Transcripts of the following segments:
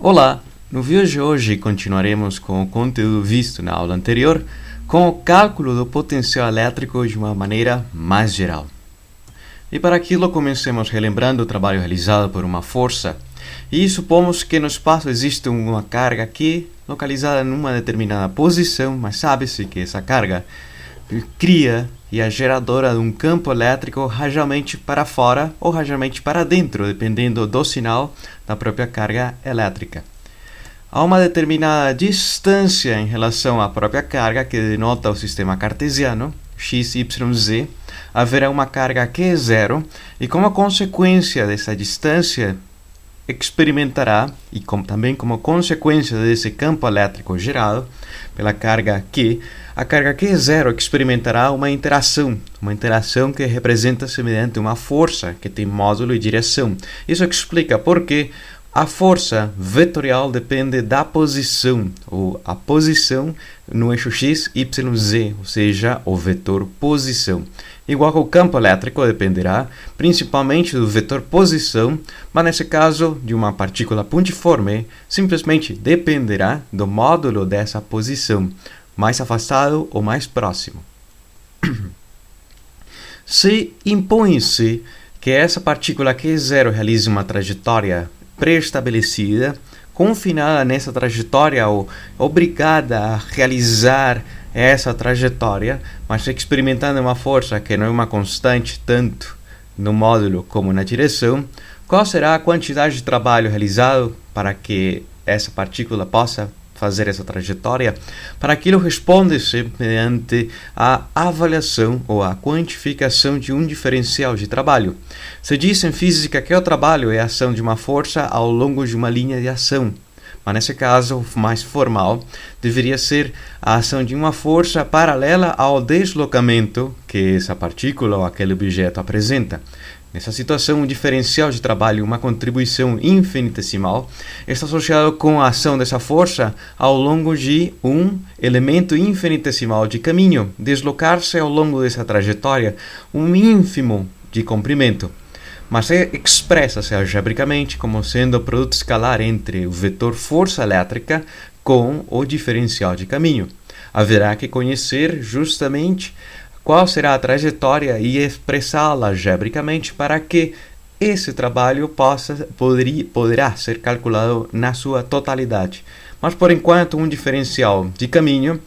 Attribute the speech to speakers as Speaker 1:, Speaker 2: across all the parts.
Speaker 1: Olá! No vídeo de hoje continuaremos com o conteúdo visto na aula anterior, com o cálculo do potencial elétrico de uma maneira mais geral. E para aquilo comecemos relembrando o trabalho realizado por uma força, e supomos que no espaço existe uma carga aqui, localizada em uma determinada posição, mas sabe-se que essa carga cria e é geradora de um campo elétrico radialmente para fora ou radialmente para dentro, dependendo do sinal da própria carga elétrica. Há uma determinada distância em relação à própria carga, que denota o sistema cartesiano, x, y, z, haverá uma carga que é zero, e como consequência dessa distância, experimentará, e também como consequência desse campo elétrico gerado pela carga Q, a carga Q zero experimentará uma interação que representa-se mediante uma força que tem módulo e direção. Isso explica por que a força vetorial depende da posição, ou a posição no eixo x, y, z, ou seja, o vetor posição. Igual que o campo elétrico dependerá principalmente do vetor posição, mas nesse caso de uma partícula pontiforme, simplesmente dependerá do módulo dessa posição, mais afastado ou mais próximo. Se impõe-se que essa partícula Q0 realize uma trajetória pré-estabelecida, confinada nessa trajetória ou obrigada a realizar essa trajetória, mas experimentando uma força que não é uma constante tanto no módulo como na direção, qual será a quantidade de trabalho realizado para que essa partícula possa fazer essa trajetória? Para aquilo responde-se mediante a avaliação ou a quantificação de um diferencial de trabalho. Se diz em física que o trabalho é a ação de uma força ao longo de uma linha de ação, mas nesse caso mais formal, deveria ser a ação de uma força paralela ao deslocamento que essa partícula ou aquele objeto apresenta. Nessa situação, o diferencial de trabalho, uma contribuição infinitesimal, está associado com a ação dessa força ao longo de um elemento infinitesimal de caminho, deslocar-se ao longo dessa trajetória um ínfimo de comprimento, mas expressa-se algebricamente como sendo o produto escalar entre o vetor força elétrica com o diferencial de caminho. Haverá que conhecer justamente qual será a trajetória e expressá-la algebricamente para que esse trabalho poderá ser calculado na sua totalidade. Mas, por enquanto, um diferencial de caminho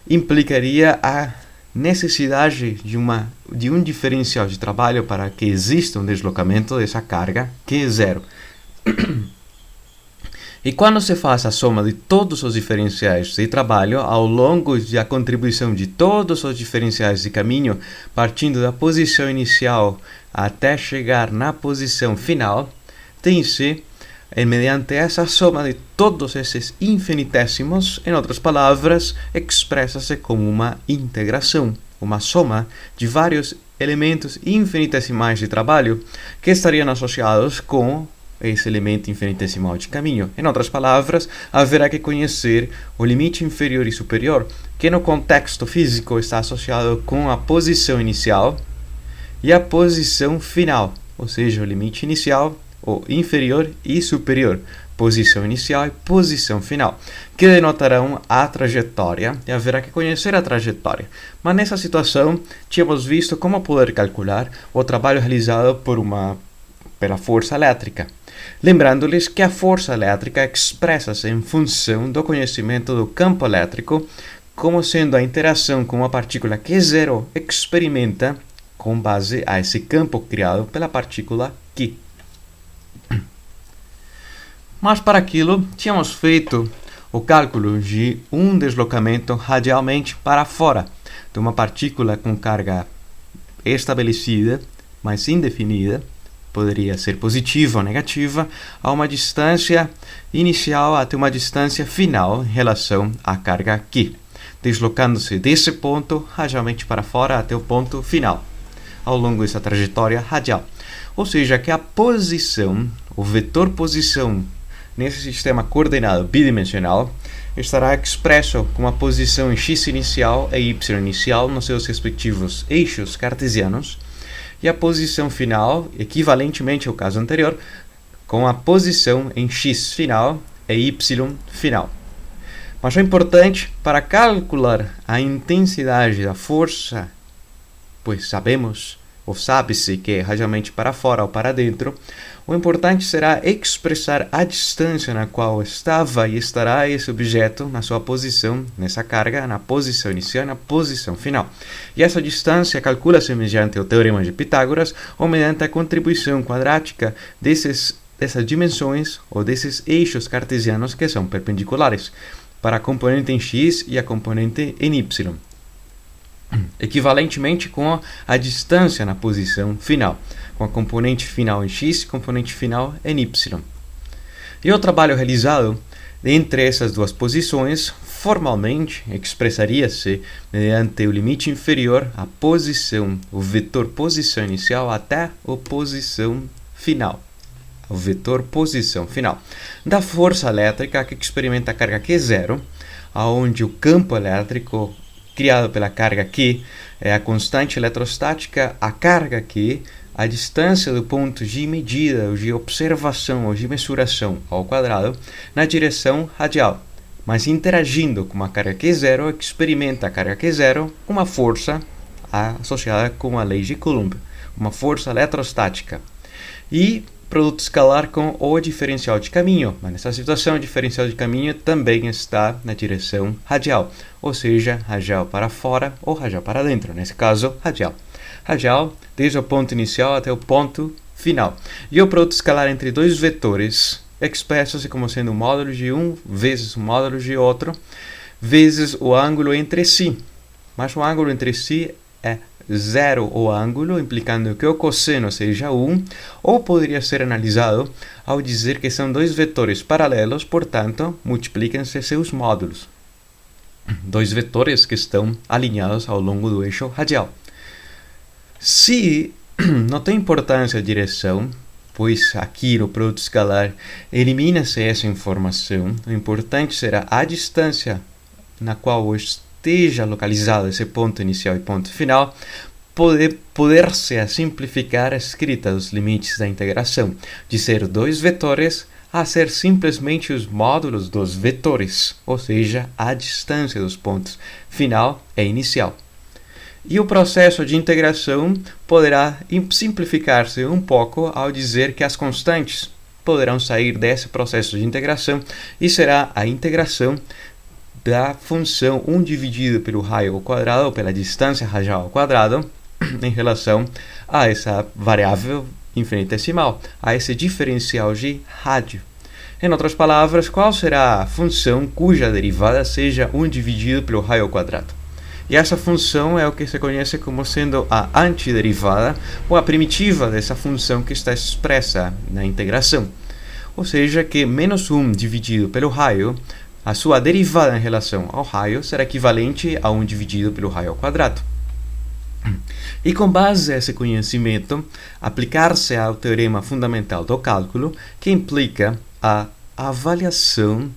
Speaker 1: implicaria a necessidade de um diferencial de trabalho para que exista um deslocamento dessa carga que é zero. E quando se faz a soma de todos os diferenciais de trabalho ao longo da contribuição de todos os diferenciais de caminho, partindo da posição inicial até chegar na posição final, tem-se, mediante essa soma de todos esses infinitésimos, em outras palavras, expressa-se como uma integração, uma soma de vários elementos infinitesimais de trabalho que estariam associados com esse elemento infinitesimal de caminho. Em outras palavras, haverá que conhecer o limite inferior e superior, que no contexto físico está associado com a posição inicial e a posição final, ou seja, o limite inicial, o inferior e superior, posição inicial e posição final, que denotarão a trajetória, e haverá que conhecer a trajetória. Mas nessa situação, tínhamos visto como poder calcular o trabalho realizado pela força elétrica. Lembrando-lhes que a força elétrica expressa-se em função do conhecimento do campo elétrico, como sendo a interação com uma partícula Q0 experimenta com base a esse campo criado pela partícula Q. Mas para aquilo, tínhamos feito o cálculo de um deslocamento radialmente para fora de uma partícula com carga estabelecida, mas indefinida, poderia ser positiva ou negativa, a uma distância inicial até uma distância final em relação à carga Q, deslocando-se desse ponto radialmente para fora até o ponto final, ao longo dessa trajetória radial. Ou seja, que a posição, o vetor posição nesse sistema coordenado bidimensional, estará expresso com a posição em x inicial e y inicial nos seus respectivos eixos cartesianos, e a posição final, equivalentemente ao caso anterior, com a posição em x final é y final. Mas o importante para calcular a intensidade da força, pois sabemos, ou sabe-se que é radialmente para fora ou para dentro, o importante será expressar a distância na qual estava e estará esse objeto na sua posição, nessa carga, na posição inicial e na posição final. E essa distância calcula-se mediante o Teorema de Pitágoras ou mediante a contribuição quadrática dessas dimensões ou desses eixos cartesianos que são perpendiculares para a componente em x e a componente em y, equivalentemente com a distância na posição final, com a componente final em x e a componente final em y. E o trabalho realizado entre essas duas posições formalmente expressaria-se mediante o limite inferior à posição, o vetor posição inicial até a posição final. O vetor posição final da força elétrica que experimenta a carga Q0, onde o campo elétrico criado pela carga Q é a constante eletrostática, a carga Q, a distância do ponto de medida, ou de observação, ou de mensuração ao quadrado, na direção radial. Mas interagindo com a carga Q0, experimenta a carga Q0 uma força associada com a lei de Coulomb, uma força eletrostática. E produto escalar com o diferencial de caminho, mas nessa situação o diferencial de caminho também está na direção radial, ou seja, radial para fora ou radial para dentro, nesse caso radial. Radial desde o ponto inicial até o ponto final. E o produto escalar entre dois vetores expressa-se como sendo o módulo de um vezes o módulo de outro, vezes o ângulo entre si. Mas o ângulo entre si é zero o ângulo, implicando que o cosseno seja 1, ou poderia ser analisado ao dizer que são dois vetores paralelos, portanto, multiplicam-se seus módulos. Dois vetores que estão alinhados ao longo do eixo radial. Se não tem importância a direção, pois aqui no produto escalar elimina-se essa informação, o importante será a distância na qual esteja localizado esse ponto inicial e ponto final, poder-se simplificar a escrita dos limites da integração, de ser dois vetores a ser simplesmente os módulos dos vetores, ou seja, a distância dos pontos final e inicial. E o processo de integração poderá simplificar-se um pouco ao dizer que as constantes poderão sair desse processo de integração e será a integração da função 1 dividido pelo raio ao quadrado, ou pela distância radial ao quadrado, em relação a essa variável infinitesimal, a esse diferencial de rádio. Em outras palavras, qual será a função cuja derivada seja 1 dividido pelo raio ao quadrado? E essa função é o que se conhece como sendo a antiderivada, ou a primitiva dessa função que está expressa na integração. Ou seja, que menos 1 dividido pelo raio, a sua derivada em relação ao raio será equivalente a 1 dividido pelo raio ao quadrado. E com base nesse conhecimento, aplicar-se ao teorema fundamental do cálculo, que implica a avaliação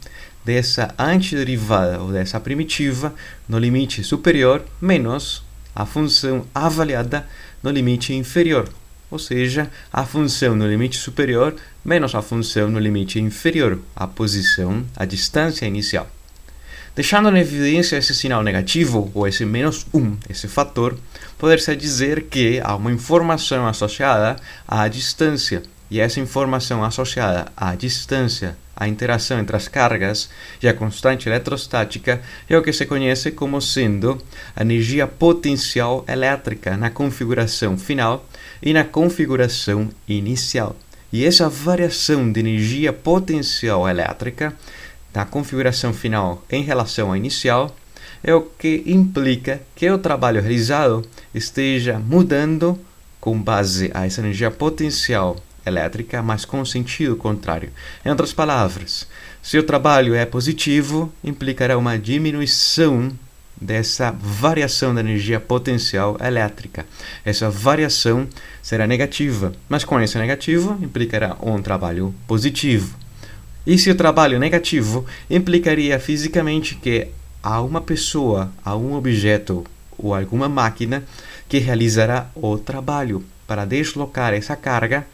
Speaker 1: dessa antiderivada ou dessa primitiva no limite superior menos a função avaliada no limite inferior, ou seja, a função no limite superior menos a função no limite inferior, a posição, a distância inicial. Deixando em evidência esse sinal negativo, ou esse menos 1, esse fator, poder-se dizer que há uma informação associada à distância, e essa informação associada à distância, à interação entre as cargas e a constante eletrostática, é o que se conhece como sendo a energia potencial elétrica na configuração final e na configuração inicial. E essa variação de energia potencial elétrica na configuração final em relação à inicial é o que implica que o trabalho realizado esteja mudando com base a essa energia potencial elétrica, mas com sentido contrário. Em outras palavras, se o trabalho é positivo, implicará uma diminuição dessa variação da energia potencial elétrica. Essa variação será negativa, mas com esse negativo implicará um trabalho positivo. E se o trabalho negativo implicaria fisicamente que há uma pessoa, há um objeto ou alguma máquina que realizará o trabalho para deslocar essa carga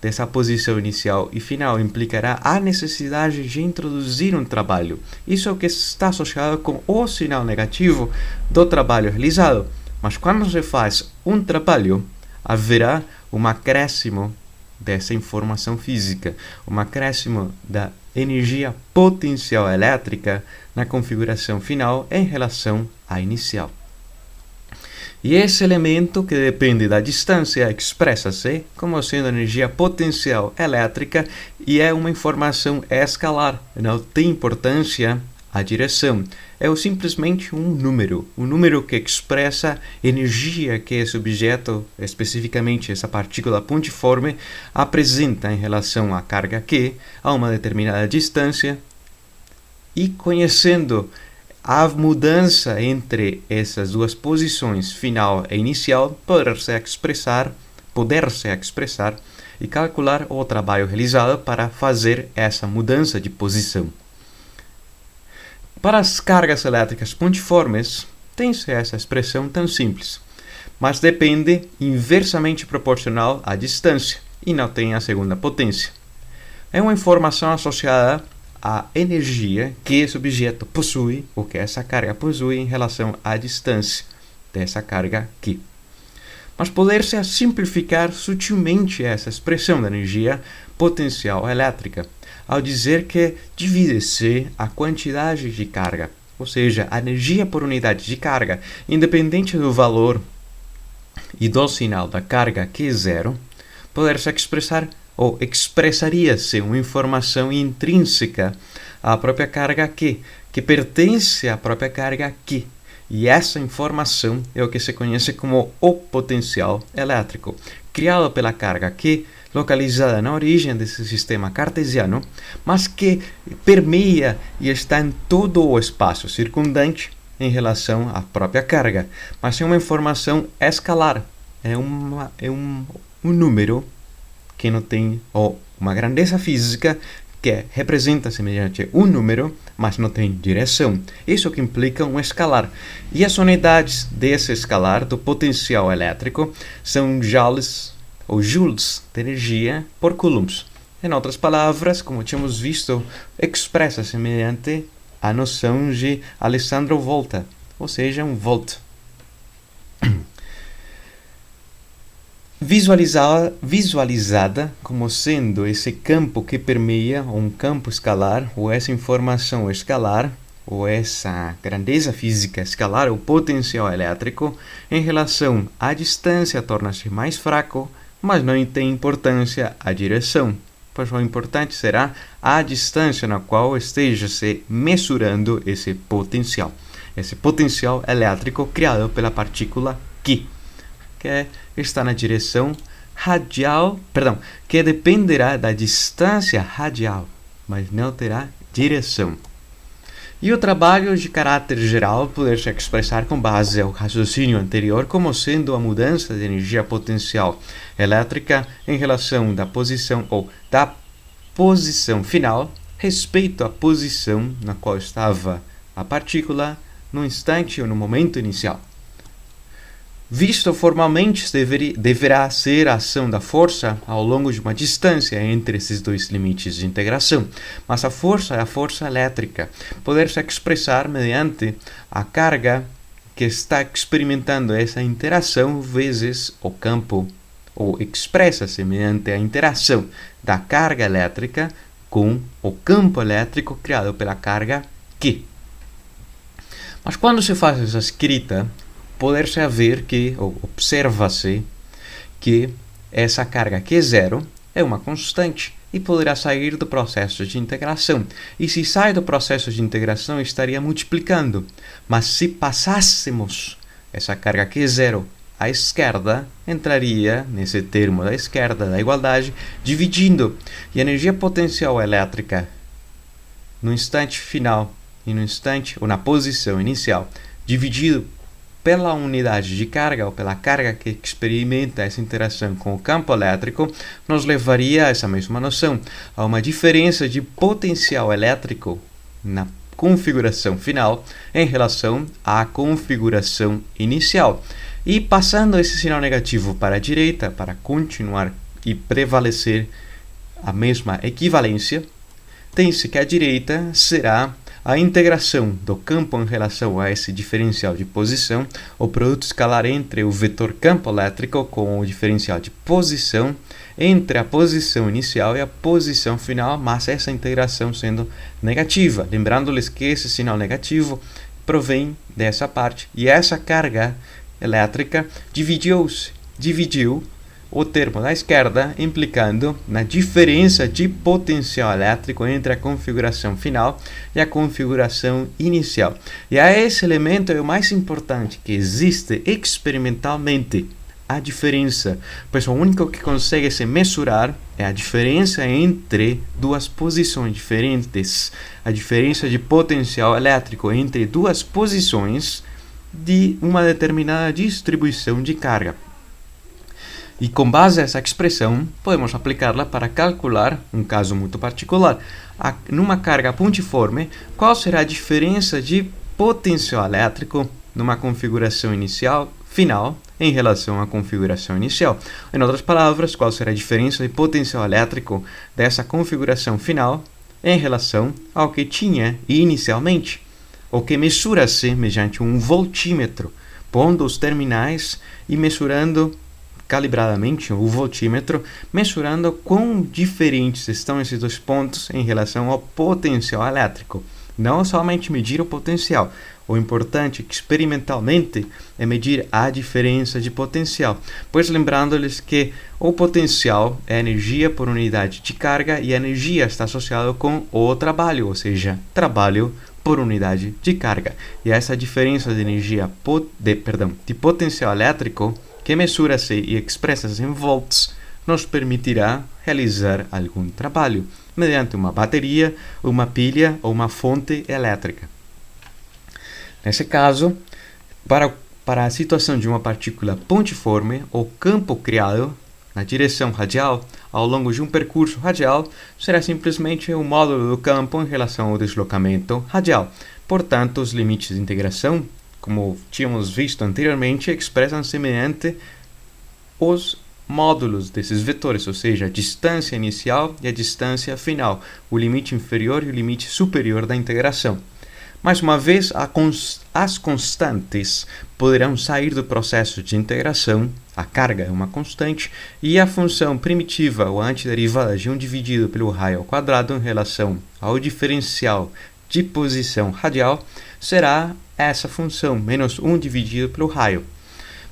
Speaker 1: dessa posição inicial e final implicará a necessidade de introduzir um trabalho. Isso é o que está associado com o sinal negativo do trabalho realizado. Mas quando se faz um trabalho, haverá um acréscimo dessa informação física, um acréscimo da energia potencial elétrica na configuração final em relação à inicial. E esse elemento, que depende da distância, expressa-se como sendo energia potencial elétrica e é uma informação escalar. Não tem importância a direção. É simplesmente um número que expressa energia que esse objeto, especificamente essa partícula pontiforme, apresenta em relação à carga Q a uma determinada distância. E conhecendo a mudança entre essas duas posições, final e inicial, poder-se expressar e calcular o trabalho realizado para fazer essa mudança de posição. Para as cargas elétricas pontiformes, tem-se essa expressão tão simples, mas depende inversamente proporcional à distância e não tem a segunda potência. É uma informação associada a energia que esse objeto possui, ou que essa carga possui em relação à distância dessa carga aqui. Mas poder-se simplificar sutilmente essa expressão da energia potencial elétrica, ao dizer que divide-se a quantidade de carga, ou seja, a energia por unidade de carga, independente do valor e do sinal da carga Q0, poder-se expressar ou expressaria-se uma informação intrínseca à própria carga Q, que pertence à própria carga Q. E essa informação é o que se conhece como o potencial elétrico, criado pela carga Q, localizada na origem desse sistema cartesiano, mas que permeia e está em todo o espaço circundante em relação à própria carga. Mas é uma informação escalar, é um número que não tem uma grandeza física que representa-se mediante um número, mas não tem direção. Isso que implica um escalar. E as unidades desse escalar, do potencial elétrico, são joules de energia por coulombs. Em outras palavras, como tínhamos visto, expressa-se mediante a noção de Alessandro Volta, ou seja, um volt. Visualizada como sendo esse campo que permeia um campo escalar, ou essa informação escalar, ou essa grandeza física escalar, o potencial elétrico, em relação à distância torna-se mais fraco, mas não tem importância a direção, pois o importante será a distância na qual esteja se mesurando esse potencial elétrico criado pela partícula Q, que está na direção radial, que dependerá da distância radial, mas não terá direção. E o trabalho de caráter geral poder se expressar com base ao raciocínio anterior como sendo a mudança de energia potencial elétrica em relação da posição final respeito à posição na qual estava a partícula no instante ou no momento inicial. Visto formalmente, deverá ser a ação da força ao longo de uma distância entre esses dois limites de integração, mas a força é a força elétrica, poder se expressar mediante a carga que está experimentando essa interação vezes o campo, ou expressa-se mediante a interação da carga elétrica com o campo elétrico criado pela carga Q. Mas quando se faz essa escrita, poder-se ver ou observa-se que essa carga Q0 é uma constante e poderá sair do processo de integração. E se sai do processo de integração, estaria multiplicando. Mas se passássemos essa carga Q0 à esquerda, entraria nesse termo da esquerda da igualdade, dividindo. E a energia potencial elétrica no instante final e no instante ou na posição inicial, dividido pela unidade de carga ou pela carga que experimenta essa interação com o campo elétrico, nos levaria a essa mesma noção, a uma diferença de potencial elétrico na configuração final em relação à configuração inicial. E passando esse sinal negativo para a direita, para continuar e prevalecer a mesma equivalência, tem-se que a direita será a integração do campo em relação a esse diferencial de posição, o produto escalar entre o vetor campo elétrico com o diferencial de posição, entre a posição inicial e a posição final, mas essa integração sendo negativa. Lembrando-lhes que esse sinal negativo provém dessa parte, e essa carga elétrica dividiu o termo da esquerda, implicando na diferença de potencial elétrico entre a configuração final e a configuração inicial. E esse elemento é o mais importante, que existe experimentalmente a diferença, pois o único que consegue se mensurar é a diferença entre duas posições diferentes, a diferença de potencial elétrico entre duas posições de uma determinada distribuição de carga. E com base nessa expressão, podemos aplicá-la para calcular um caso muito particular. Numa carga pontiforme, qual será a diferença de potencial elétrico numa configuração final em relação à configuração inicial? Em outras palavras, qual será a diferença de potencial elétrico dessa configuração final em relação ao que tinha inicialmente? O que mensura-se mediante um voltímetro, pondo os terminais e mensurando calibradamente o voltímetro, mensurando quão diferentes estão esses dois pontos em relação ao potencial elétrico. Não somente medir o potencial. O importante experimentalmente é medir a diferença de potencial, pois lembrando-lhes que o potencial é energia por unidade de carga e a energia está associada com o trabalho, ou seja, trabalho por unidade de carga. E essa diferença de energia de potencial elétrico, que mensura-se e expressa-se em volts, nos permitirá realizar algum trabalho mediante uma bateria, uma pilha ou uma fonte elétrica. Nesse caso, para a situação de uma partícula pontiforme, o campo criado na direção radial ao longo de um percurso radial será simplesmente o módulo do campo em relação ao deslocamento radial. Portanto, os limites de integração, como tínhamos visto anteriormente, expressam-se mediante os módulos desses vetores, ou seja, a distância inicial e a distância final, o limite inferior e o limite superior da integração. Mais uma vez, as constantes poderão sair do processo de integração, a carga é uma constante, e a função primitiva ou antiderivada de 1 dividido pelo raio ao quadrado em relação ao diferencial de posição radial será essa função, menos 1 dividido pelo raio.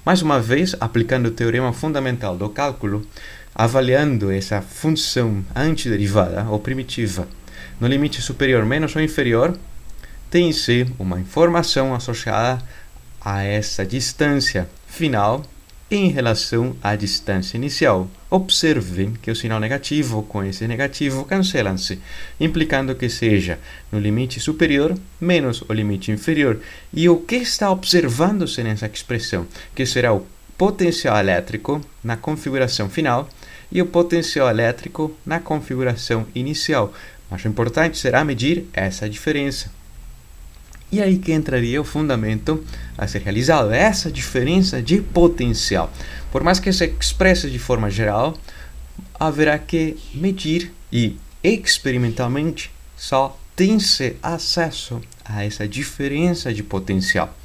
Speaker 1: Mais uma vez, aplicando o teorema fundamental do cálculo, avaliando essa função antiderivada ou primitiva no limite superior menos ou inferior, tem-se uma informação associada a essa distância final em relação à distância inicial. Observem que o sinal negativo com esse negativo cancelam-se, implicando que seja no limite superior menos o limite inferior. E o que está observando-se nessa expressão? Que será o potencial elétrico na configuração final e o potencial elétrico na configuração inicial. Mas o importante será medir essa diferença. E aí que entraria o fundamento a ser realizado, essa diferença de potencial. Por mais que se expresse de forma geral, haverá que medir e experimentalmente só tem-se acesso a essa diferença de potencial.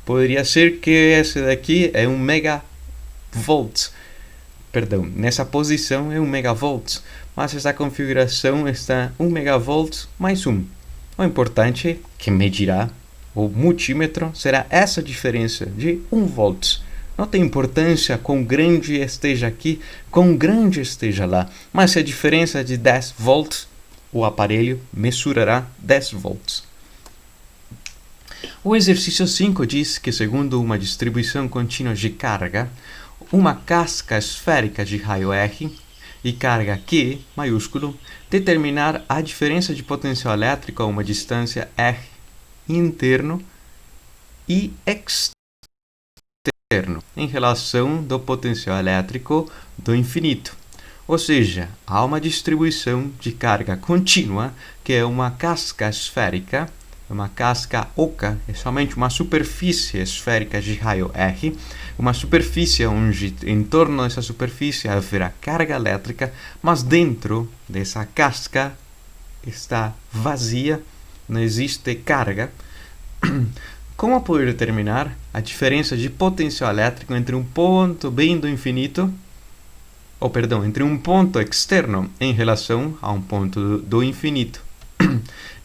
Speaker 1: Poderia ser que esse daqui é 1 megavolt, nessa posição é 1 megavolt, mas essa configuração está 1 megavolt mais 1. O importante é que medirá o multímetro será essa diferença de 1 volt. Não tem importância quão grande esteja aqui, quão grande esteja lá, mas se a diferença é de 10 volts, o aparelho mesurará 10 volts. O exercício 5 diz que, segundo uma distribuição contínua de carga, uma casca esférica de raio R e carga Q, maiúsculo, determinar a diferença de potencial elétrico a uma distância R interno e externo em relação do potencial elétrico do infinito. Ou seja, há uma distribuição de carga contínua, que é uma casca esférica uma casca oca, é somente uma superfície esférica de raio R, uma superfície onde em torno dessa superfície haverá carga elétrica, mas dentro dessa casca está vazia, não existe carga. Como poder determinar a diferença de potencial elétrico entre um ponto bem do infinito, entre um ponto externo em relação a um ponto do infinito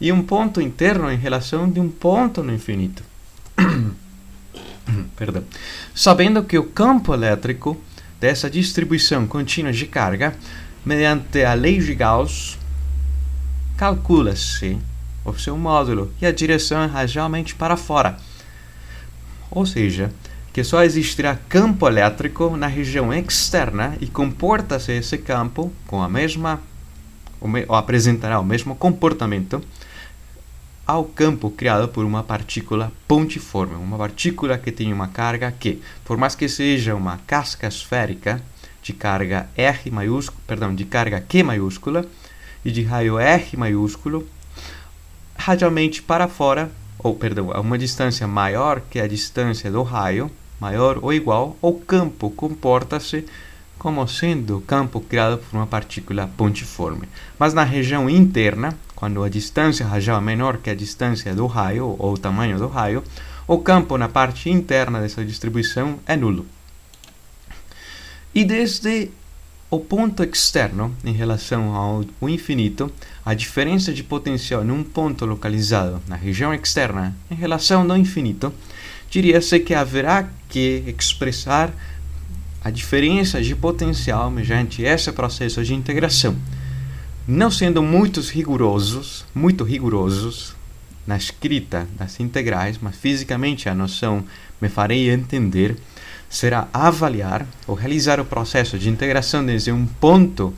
Speaker 1: e um ponto interno em relação de um ponto no infinito? Sabendo que o campo elétrico dessa distribuição contínua de carga, mediante a lei de Gauss, calcula-se o seu módulo e a direção é radialmente para fora. Ou seja, que só existirá campo elétrico na região externa e comporta-se esse campo com a mesma, ou apresentará o mesmo comportamento ao campo criado por uma partícula pontiforme, uma partícula que tem uma carga que, por mais que seja uma casca esférica de carga de carga Q maiúscula e de raio R maiúsculo, radialmente para fora, a uma distância maior que a distância do raio, maior ou igual, o campo comporta-se como sendo o campo criado por uma partícula pontiforme. Mas na região interna, quando a distância radial é menor que a distância do raio, ou o tamanho do raio, o campo na parte interna dessa distribuição é nulo. E desde o ponto externo, em relação ao infinito, a diferença de potencial num ponto localizado na região externa em relação ao infinito, diria-se que haverá que expressar a diferença de potencial mediante esse processo de integração. Não sendo muito rigorosos na escrita das integrais, mas fisicamente a noção me farei entender, será avaliar ou realizar o processo de integração desde um ponto,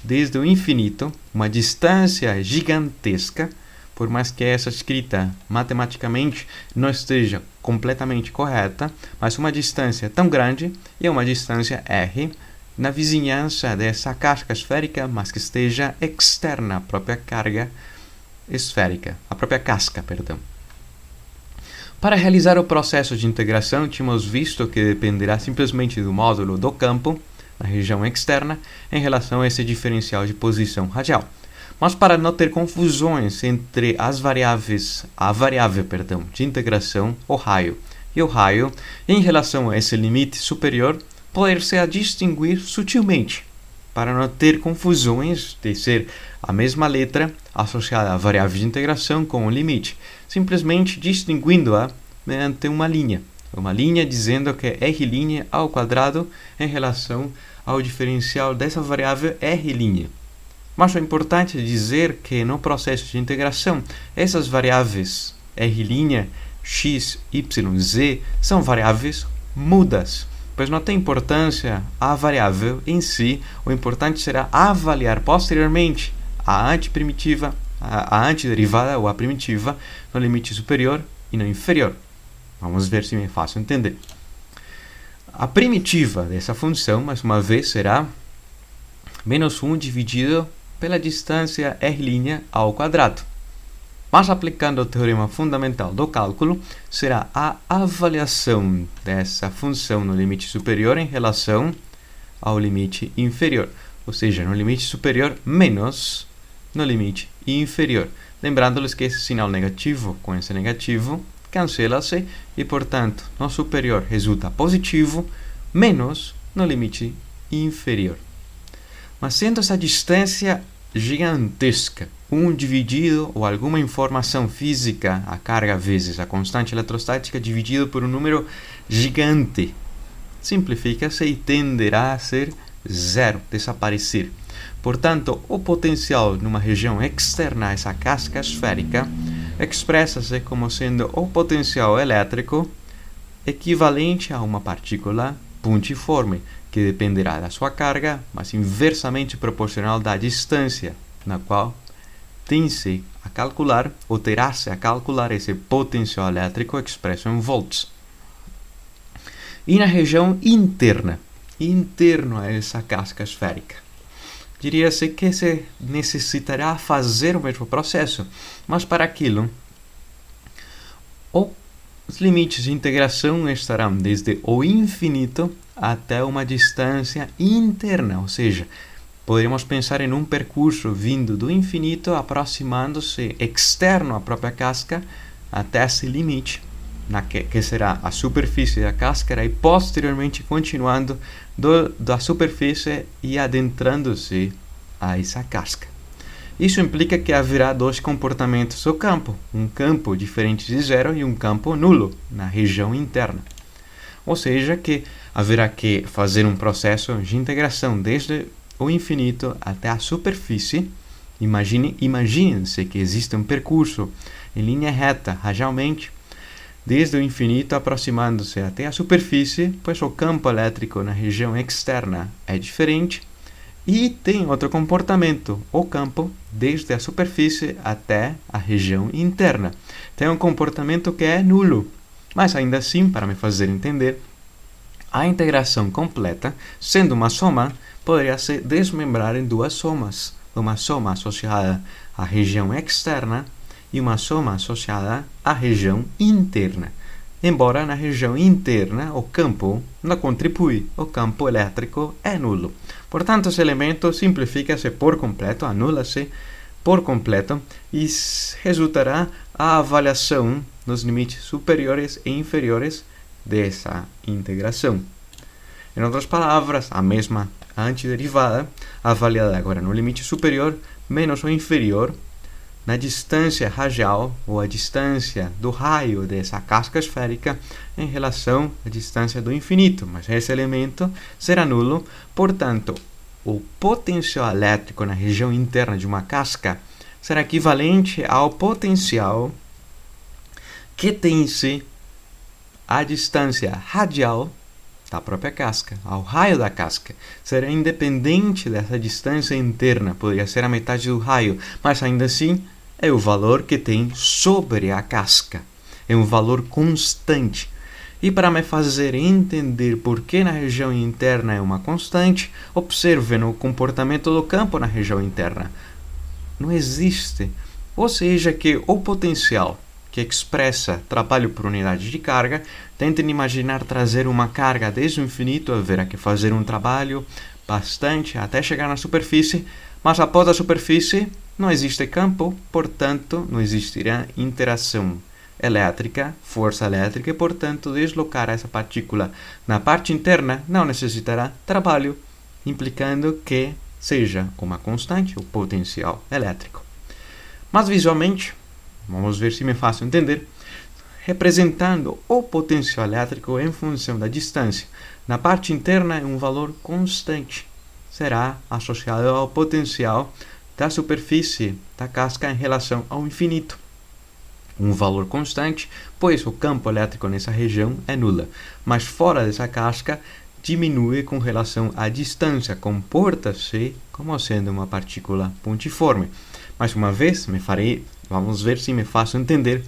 Speaker 1: desde o infinito, uma distância gigantesca, por mais que essa escrita matematicamente não esteja completamente correta, mas uma distância tão grande e uma distância r na vizinhança dessa casca esférica, mas que esteja externa à própria carga esférica, à própria casca, Para realizar o processo de integração, tínhamos visto que dependerá simplesmente do módulo do campo na região externa em relação a esse diferencial de posição radial. Mas para não ter confusões entre a variável de integração, o raio, em relação a esse limite superior, poder-se a distinguir sutilmente, para não ter confusões de ser a mesma letra associada à variável de integração com o limite, simplesmente distinguindo-a mediante uma linha dizendo que é r' ao quadrado em relação ao diferencial dessa variável r'. Mas é importante dizer que no processo de integração, essas variáveis r', x, y, z são variáveis mudas, pois não tem importância a variável em si, o importante será avaliar posteriormente a antiperitiva, a antiderivada ou a primitiva no limite superior e no inferior. Vamos ver se é fácil entender. A primitiva dessa função, mais uma vez, será menos 1 dividido pela distância r' ao quadrado. Mas aplicando o teorema fundamental do cálculo, será a avaliação dessa função no limite superior em relação ao limite inferior, ou seja, no limite superior menos no limite inferior. Lembrando-lhes que esse sinal negativo com esse negativo cancela-se e, portanto, no superior resulta positivo menos no limite inferior. Mas sendo essa distância gigantesca, 1 dividido ou alguma informação física, a carga vezes a constante eletrostática dividido por um número gigante, simplifica-se e tenderá a ser zero, desaparecer. Portanto, o potencial numa região externa a essa casca esférica expressa-se como sendo o potencial elétrico equivalente a uma partícula pontiforme, que dependerá da sua carga, mas inversamente proporcional da distância na qual tem-se a calcular, ou terá-se a calcular esse potencial elétrico expresso em volts. E na região interno a essa casca esférica, diria-se que se necessitará fazer o mesmo processo, mas para aquilo Os limites de integração estarão desde o infinito até uma distância interna, ou seja, poderíamos pensar em um percurso vindo do infinito, aproximando-se externo à própria casca até esse limite, que será a superfície da casca, e posteriormente continuando da superfície e adentrando-se a essa casca. Isso implica que haverá dois comportamentos no campo, um campo diferente de zero e um campo nulo na região interna. Ou seja, que haverá que fazer um processo de integração desde o infinito até a superfície. Imaginem-se que existe um percurso em linha reta, radialmente, desde o infinito aproximando-se até a superfície, pois o campo elétrico na região externa é diferente. E tem outro comportamento, o campo desde a superfície até a região interna. Tem um comportamento que é nulo, mas ainda assim, para me fazer entender, a integração completa, sendo uma soma, poderia se desmembrar em duas somas. Uma soma associada à região externa e uma soma associada à região interna. Embora na região interna o campo não contribui, o campo elétrico é nulo. Portanto, esse elemento simplifica-se por completo, anula-se por completo e resultará a avaliação dos limites superiores e inferiores dessa integração. Em outras palavras, a mesma antiderivada, avaliada agora no limite superior menos o inferior, na distância radial ou a distância do raio dessa casca esférica em relação à distância do infinito, mas esse elemento será nulo, portanto, o potencial elétrico na região interna de uma casca será equivalente ao potencial que tem-se à distância radial da própria casca, ao raio da casca. Será independente dessa distância interna, poderia ser a metade do raio, mas ainda assim é o valor que tem sobre a casca. É um valor constante. E para me fazer entender por que na região interna é uma constante, observem o comportamento do campo na região interna. Não existe. Ou seja, que o potencial que expressa trabalho por unidade de carga, tentem imaginar trazer uma carga desde o infinito, haverá que fazer um trabalho bastante até chegar na superfície, mas após a superfície não existe campo, portanto não existirá interação elétrica, força elétrica, e portanto deslocar essa partícula na parte interna não necessitará trabalho, implicando que seja uma constante o potencial elétrico. Mas visualmente, vamos ver se me faço entender, representando o potencial elétrico em função da distância. Na parte interna é um valor constante, será associado ao potencial da superfície da casca em relação ao infinito. Um valor constante, pois o campo elétrico nessa região é nula, mas fora dessa casca diminui com relação à distância, comporta-se como sendo uma partícula pontiforme. Mais uma vez, vamos ver se me faço entender.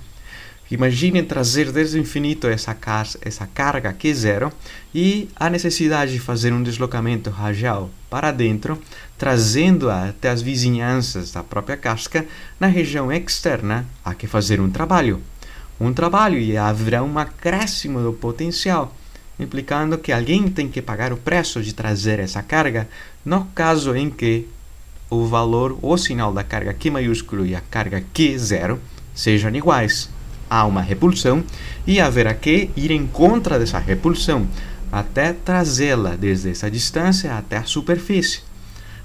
Speaker 1: Imagine trazer desde o infinito essa carga Q0 e a necessidade de fazer um deslocamento radial para dentro, trazendo-a até as vizinhanças da própria casca. Na região externa, há que fazer um trabalho e haverá um acréscimo do potencial, implicando que alguém tem que pagar o preço de trazer essa carga, no caso em que o sinal da carga Q maiúsculo e a carga Q0 sejam iguais. Há uma repulsão e haverá que ir em contra dessa repulsão, até trazê-la desde essa distância até a superfície.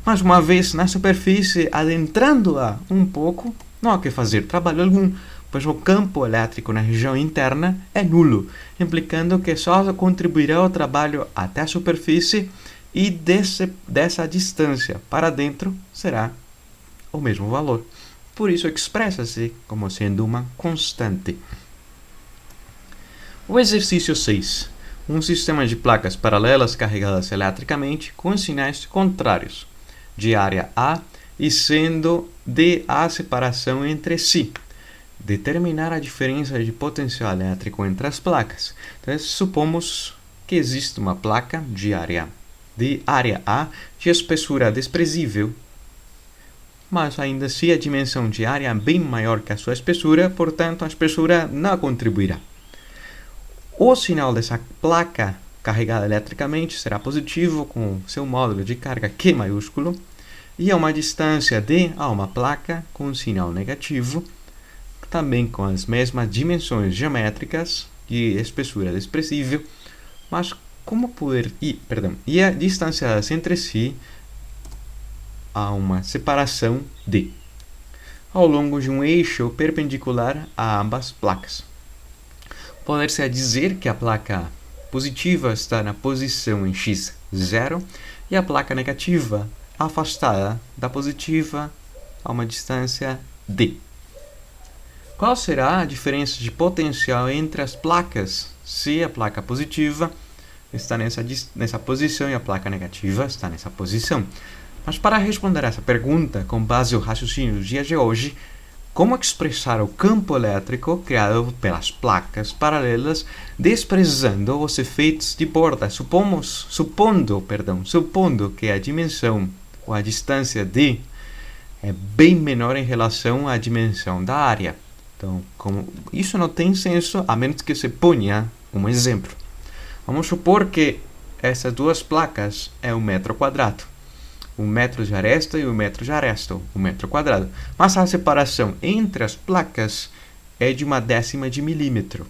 Speaker 1: Mas uma vez na superfície, adentrando-a um pouco, não há que fazer trabalho algum, pois o campo elétrico na região interna é nulo, implicando que só contribuirá ao trabalho até a superfície e dessa distância para dentro será o mesmo valor. Por isso expressa-se como sendo uma constante. O exercício 6. Um sistema de placas paralelas carregadas eletricamente com sinais contrários, de área A e sendo de a separação entre si. Determinar a diferença de potencial elétrico entre as placas. Então, supomos que existe uma placa de área A de espessura desprezível, mas ainda assim a dimensão de área é bem maior que a sua espessura, portanto a espessura não contribuirá. O sinal dessa placa carregada eletricamente será positivo com seu módulo de carga Q maiúsculo, e a uma distância D há uma placa com um sinal negativo, também com as mesmas dimensões geométricas de espessura desprezível, mas como poder e a distanciadas entre si há uma separação D ao longo de um eixo perpendicular a ambas placas. Poder-se dizer que a placa positiva está na posição em x0 e a placa negativa afastada da positiva a uma distância d. Qual será a diferença de potencial entre as placas se a placa positiva está nessa posição e a placa negativa está nessa posição? Mas para responder essa pergunta, com base no raciocínio do dia de hoje, como expressar o campo elétrico criado pelas placas paralelas, desprezando os efeitos de borda, supondo que a dimensão ou a distância d é bem menor em relação à dimensão da área. Então, como isso não tem senso, a menos que se ponha um exemplo. Vamos supor que essas duas placas é 1 metro quadrado. 1 metro de aresta e 1 metro de aresta, 1 metro quadrado. Mas a separação entre as placas é de 1/10 de milímetro.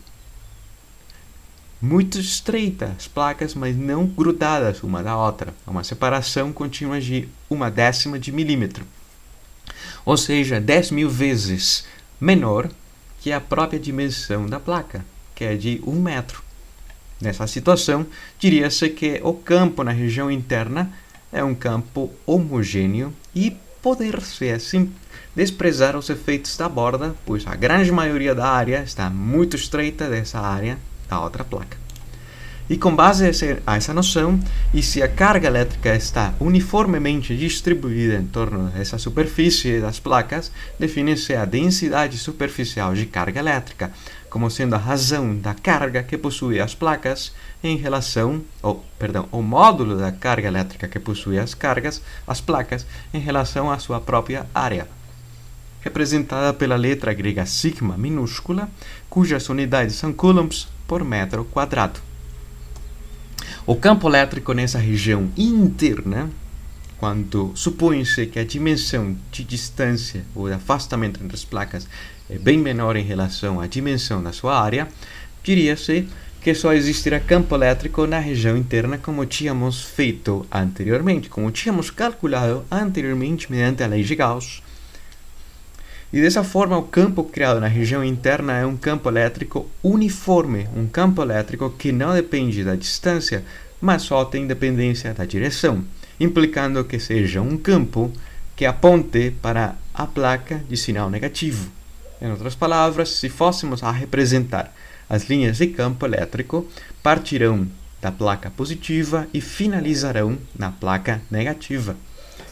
Speaker 1: Muito estreita as placas, mas não grudadas uma da outra. É uma separação contínua de 1/10 de milímetro. Ou seja, 10.000 vezes menor que a própria dimensão da placa, que é de 1 metro. Nessa situação, diria-se que o campo na região interna é um campo homogêneo e poder-se assim desprezar os efeitos da borda, pois a grande maioria da área está muito estreita dessa área da outra placa. E com base a essa noção, e se a carga elétrica está uniformemente distribuída em torno dessa superfície das placas, define-se a densidade superficial de carga elétrica, como sendo a razão da carga que possui as placas em relação, o módulo da carga elétrica que possui as placas em relação à sua própria área, representada pela letra grega sigma minúscula, cujas unidades são coulombs por metro quadrado. O campo elétrico nessa região interna, quando supõe-se que a dimensão de distância ou de afastamento entre as placas é bem menor em relação à dimensão da sua área, diria-se que só existirá campo elétrico na região interna como tínhamos feito anteriormente, como tínhamos calculado anteriormente mediante a lei de Gauss. E dessa forma, o campo criado na região interna é um campo elétrico uniforme, um campo elétrico que não depende da distância, mas só tem dependência da direção, implicando que seja um campo que aponte para a placa de sinal negativo. Em outras palavras, se fôssemos a representar as linhas de campo elétrico, partirão da placa positiva e finalizarão na placa negativa.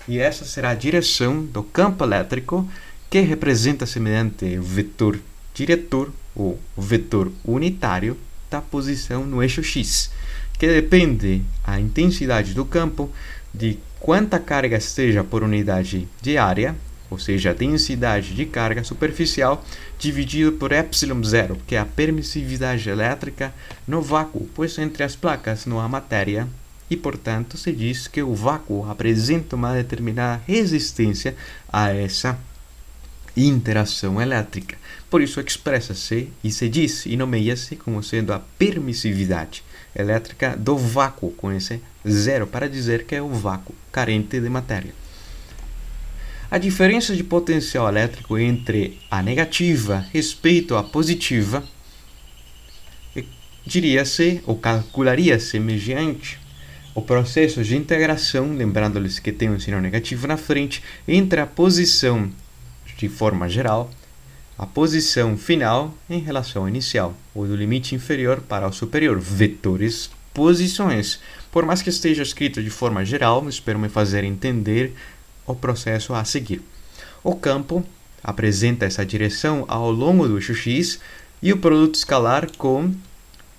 Speaker 1: E essa será a direção do campo elétrico, que representa-se mediante o vetor diretor ou vetor unitário da posição no eixo x, que depende a intensidade do campo de quanta carga esteja por unidade de área, ou seja, a densidade de carga superficial dividido por ε0, que é a permissividade elétrica no vácuo, pois entre as placas não há matéria e, portanto, se diz que o vácuo apresenta uma determinada resistência a essa interação elétrica. Por isso expressa-se e se diz e nomeia-se como sendo a permissividade elétrica do vácuo, com esse 0 para dizer que é o vácuo carente de matéria. A diferença de potencial elétrico entre a negativa respeito à positiva diria-se ou calcularia-se mediante o processo de integração, lembrando-lhes que tem um sinal negativo na frente, entre a posição de forma geral, a posição final em relação ao inicial, ou do limite inferior para o superior, vetores, posições. Por mais que esteja escrito de forma geral, espero me fazer entender o processo a seguir. O campo apresenta essa direção ao longo do eixo x e o produto escalar com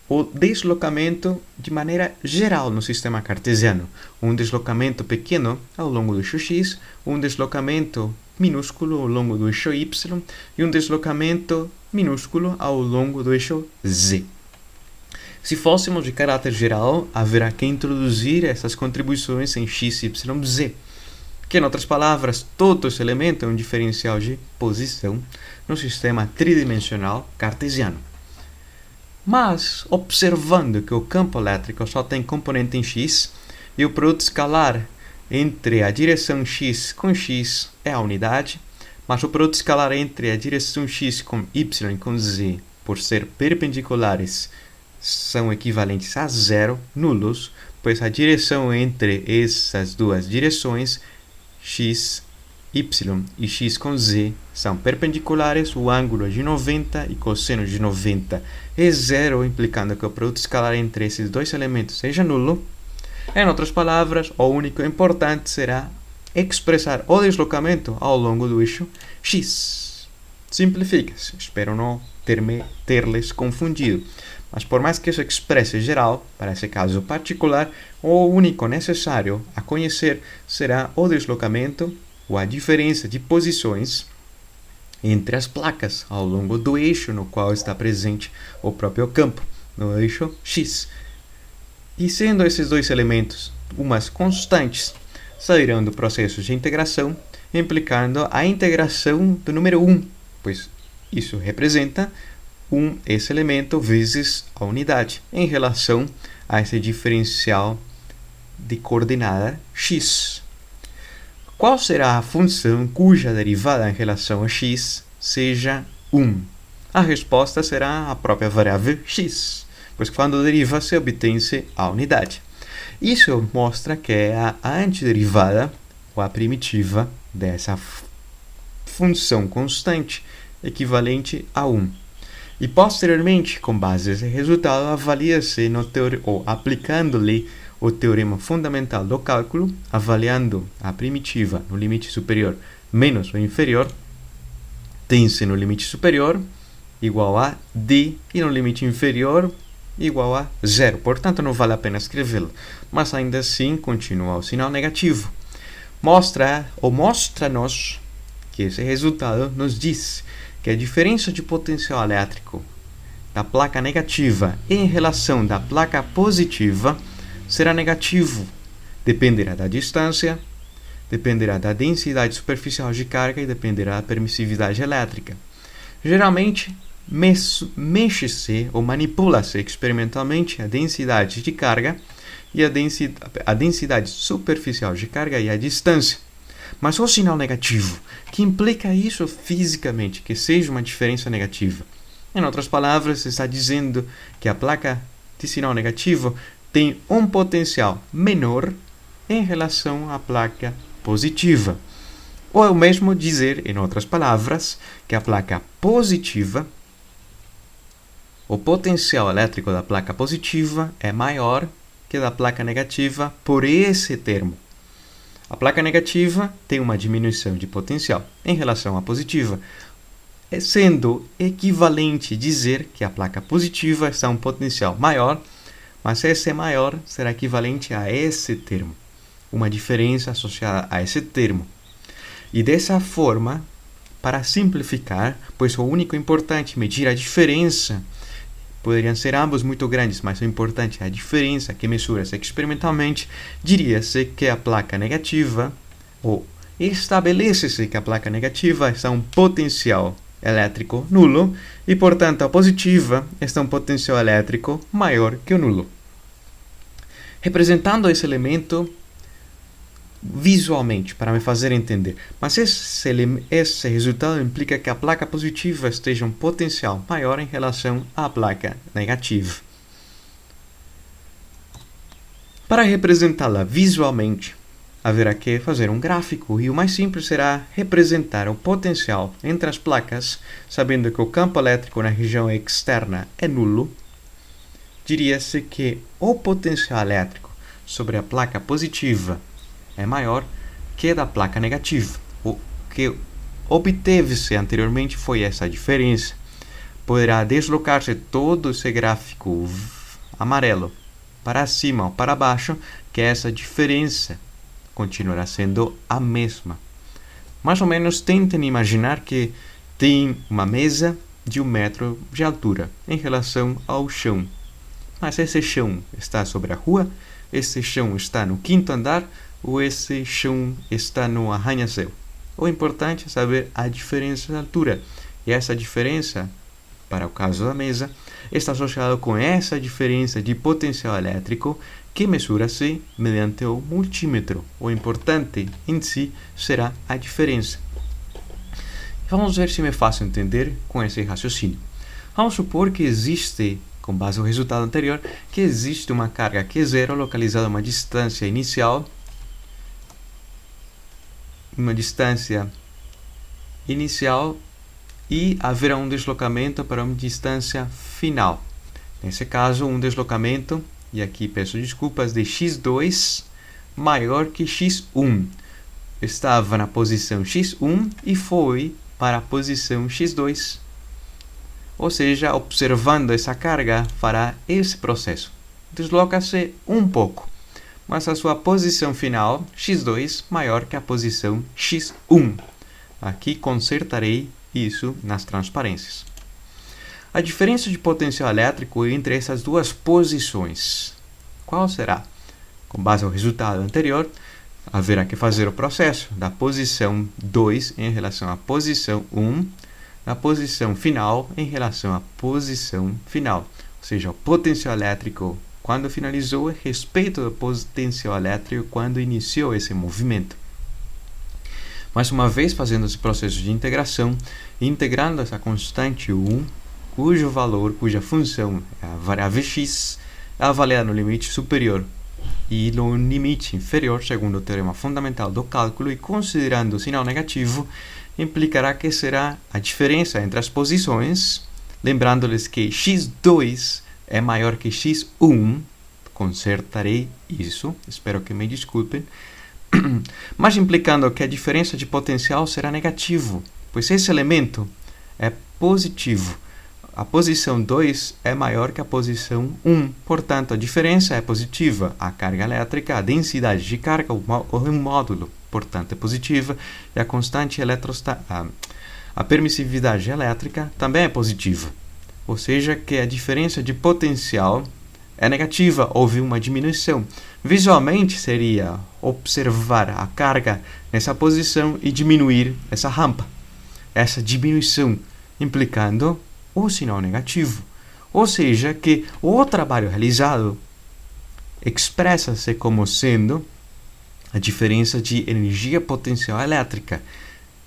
Speaker 1: o deslocamento de maneira geral no sistema cartesiano. Um deslocamento pequeno ao longo do eixo x, um deslocamento minúsculo ao longo do eixo Y e um deslocamento minúsculo ao longo do eixo Z. Se fôssemos de caráter geral, haverá que introduzir essas contribuições em x, y, z, que, em outras palavras, todo esse elemento é um diferencial de posição no sistema tridimensional cartesiano. Mas, observando que o campo elétrico só tem componente em x e o produto escalar entre a direção x com x é a unidade, mas o produto escalar entre a direção x com y e com z, por ser perpendiculares, são equivalentes a zero, nulos, pois a direção entre essas duas direções, x, y e x com z, são perpendiculares, o ângulo é de 90 e cosseno de 90 é zero, implicando que o produto escalar entre esses dois elementos seja nulo. Em outras palavras, o único importante será expressar o deslocamento ao longo do eixo x. Simplifica-se, espero não ter-lhes confundido. Mas por mais que isso expresse geral, para esse caso particular, o único necessário a conhecer será o deslocamento ou a diferença de posições entre as placas ao longo do eixo no qual está presente o próprio campo, no eixo x. E sendo esses dois elementos umas constantes, sairão do processo de integração, implicando a integração do número 1, pois isso representa esse elemento vezes a unidade em relação a esse diferencial de coordenada x. Qual será a função cuja derivada em relação a x seja 1? A resposta será a própria variável x, pois quando deriva se obtém-se a unidade. Isso mostra que é a antiderivada, ou a primitiva, dessa função constante equivalente a 1. E posteriormente, com base nesse resultado, avalia-se ou aplicando-lhe o teorema fundamental do cálculo, avaliando a primitiva no limite superior menos o inferior, tem-se no limite superior igual a d e no limite inferior igual a zero. Portanto, não vale a pena escrevê-lo, mas ainda assim continua o sinal negativo. Mostra-nos que esse resultado nos diz que a diferença de potencial elétrico da placa negativa em relação da placa positiva será negativo. Dependerá da distância, dependerá da densidade superficial de carga e dependerá da permissividade elétrica. Geralmente, mexe-se ou manipula-se experimentalmente a densidade de carga e a densidade superficial de carga e a distância. Mas o sinal negativo, que implica isso fisicamente, que seja uma diferença negativa. Em outras palavras, está dizendo que a placa de sinal negativo tem um potencial menor em relação à placa positiva. Ou é o mesmo dizer, em outras palavras, que a placa positiva, o potencial elétrico da placa positiva é maior que da placa negativa por esse termo. A placa negativa tem uma diminuição de potencial em relação à positiva, sendo equivalente dizer que a placa positiva está um potencial maior, mas esse maior será equivalente a esse termo, uma diferença associada a esse termo. E dessa forma, para simplificar, pois o único importante medir a diferença, poderiam ser ambos muito grandes, mas o importante é a diferença que mesura-se experimentalmente, diria-se que a placa negativa, ou estabelece-se que a placa negativa está um potencial elétrico nulo e, portanto, a positiva está um potencial elétrico maior que o nulo. Representando esse elemento visualmente, para me fazer entender, mas esse resultado implica que a placa positiva esteja um potencial maior em relação à placa negativa. Para representá-la visualmente, haverá que fazer um gráfico, e o mais simples será representar o potencial entre as placas, sabendo que o campo elétrico na região externa é nulo. Diria-se que o potencial elétrico sobre a placa positiva é maior que da placa negativa. O que obteve-se anteriormente foi essa diferença. Poderá deslocar-se todo esse gráfico amarelo para cima ou para baixo, que essa diferença continuará sendo a mesma. Mais ou menos tentem imaginar que tem uma mesa de 1 metro de altura em relação ao chão. Mas esse chão está sobre a rua, esse chão está no 5º andar ou esse chão está no arranha-céu. O importante é saber a diferença de altura. E essa diferença, para o caso da mesa, está associada com essa diferença de potencial elétrico que mesura-se mediante o multímetro. O importante em si será a diferença. Vamos ver se me faço entender com esse raciocínio. Vamos supor que existe, com base no resultado anterior, que existe uma carga Q0 localizada a uma distância inicial, e haverá um deslocamento para uma distância final. Nesse caso, um deslocamento, e aqui peço desculpas, de x2 maior que x1. Estava na posição x1 e foi para a posição x2. Ou seja, observando essa carga, fará esse processo. Desloca-se um pouco, mas a sua posição final, x2, maior que a posição x1. Aqui consertarei isso nas transparências. A diferença de potencial elétrico entre essas duas posições, qual será? Com base no resultado anterior, haverá que fazer o processo da posição 2 em relação à posição 1, na posição final em relação à posição final. Ou seja, o potencial elétrico quando finalizou a respeito do potencial elétrico quando iniciou esse movimento. Mais uma vez, fazendo esse processo de integração, integrando essa constante 1, cuja função é a variável x, é avaliada no limite superior e no limite inferior, segundo o teorema fundamental do cálculo, e considerando o sinal negativo, implicará que será a diferença entre as posições, lembrando-lhes que x2 é maior que x1, consertarei isso, espero que me desculpem, mas implicando que a diferença de potencial será negativo, pois esse elemento é positivo. A posição 2 é maior que a posição 1, portanto a diferença é positiva. A carga elétrica, a densidade de carga, o módulo, portanto, é positiva, e a constante a permissividade elétrica também é positiva. Ou seja, que a diferença de potencial é negativa, houve uma diminuição. Visualmente seria observar a carga nessa posição e diminuir essa rampa, essa diminuição, implicando o sinal negativo. Ou seja, que o trabalho realizado expressa-se como sendo a diferença de energia potencial elétrica,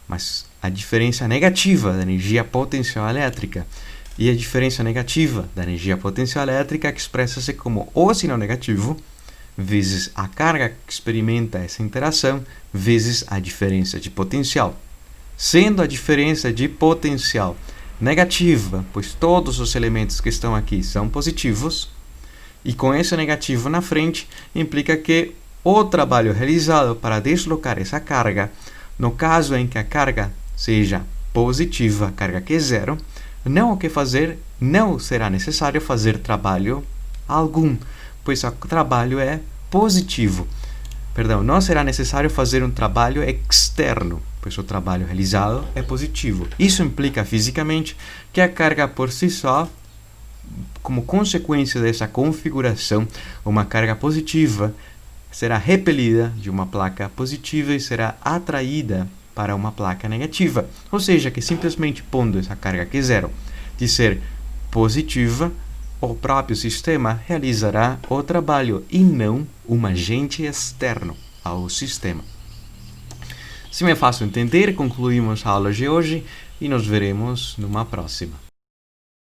Speaker 1: mas a diferença negativa da energia potencial elétrica. E a diferença negativa da energia potencial elétrica expressa-se como o sinal negativo vezes a carga que experimenta essa interação vezes a diferença de potencial. Sendo a diferença de potencial negativa, pois todos os elementos que estão aqui são positivos, e com esse negativo na frente, implica que o trabalho realizado para deslocar essa carga, no caso em que a carga seja positiva, a carga Q0, não será necessário fazer trabalho algum, pois o trabalho é positivo. Não será necessário fazer um trabalho externo, pois o trabalho realizado é positivo. Isso implica fisicamente que a carga por si só, como consequência dessa configuração, uma carga positiva será repelida de uma placa positiva e será atraída para uma placa negativa. Ou seja, que simplesmente pondo essa carga Q0 de ser positiva, o próprio sistema realizará o trabalho e não um agente externo ao sistema. Se me faço entender, concluímos a aula de hoje e nos veremos numa próxima.